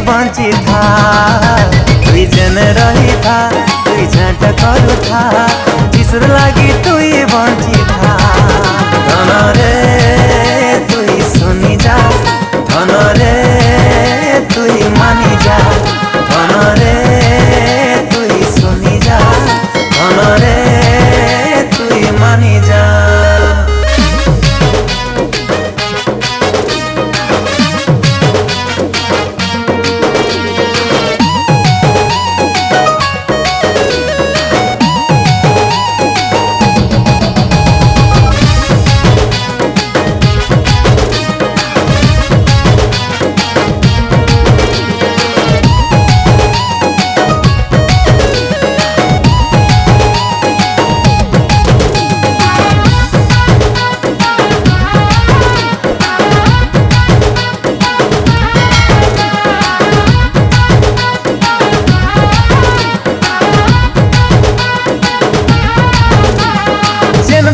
Bunchy था तुई जन रही था तुई झाट करू था जिसुर लागी तुई बंची था धन रे तुई सुनी जा धन रे तुई मानी जा धन रे तुई सुनी जा धन रे तुई मानी जा।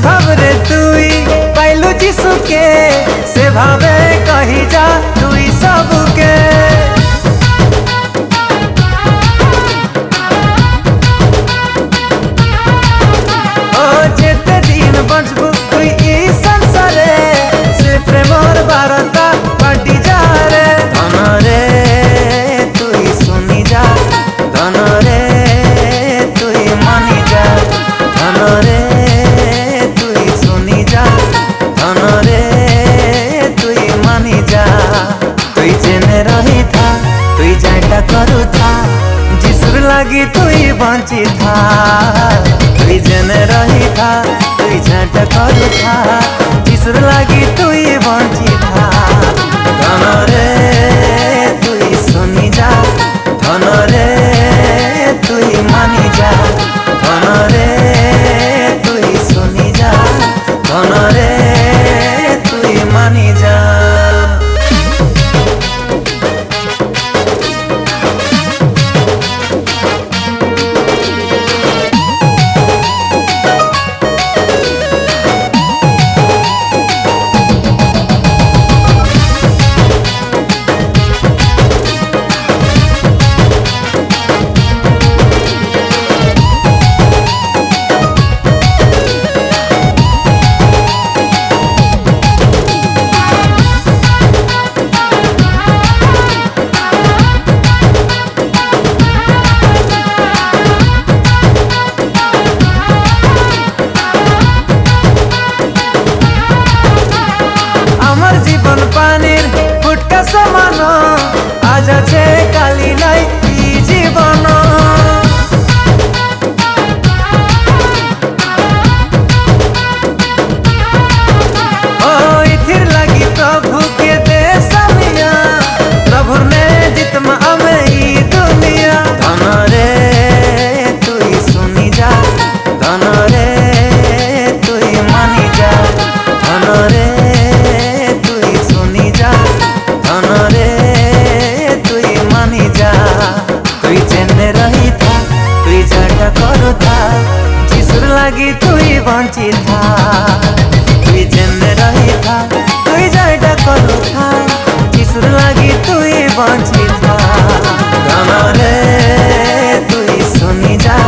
भावरे तुई पाइलु जीसु के से भावे कही जा तुई सबके ओ जेते दिन बचबू तुई ई संसारे से प्रेमर बारता बाटी जा रे धन रे तुई सुनी जा धन रे तुई मानी जा धन रे धन रे तुई मानी जा तुई जेने रही था तुई जाटा करू था जिसुर लागी तुई बंची था तुई जेने रही था तुई जाटा करू था जिसुर लागी तुई बंची था धन रे तुई सुनी जा धन रे तुई मानी जा धन रे तुई सुनी जा धन रे मानी जा। जीवन पानीर फुटका समान आज আছে কালি নাই এই জীবন ও ইথির লাগি প্রভু के दे समिया प्रभु ने जितमा हमें ई दुनिया धन रे तुई सुनी जा धन रे तुई मानी जा धन रे धन रे तुई मानी जा तुई जेने रही था तुई जाटा करू था जिसुर लागी तुई बंची था तुई जेने रही था तुई जाटा करू था जिसुर लागी तुई बंची था धन रे तुई सुनी जा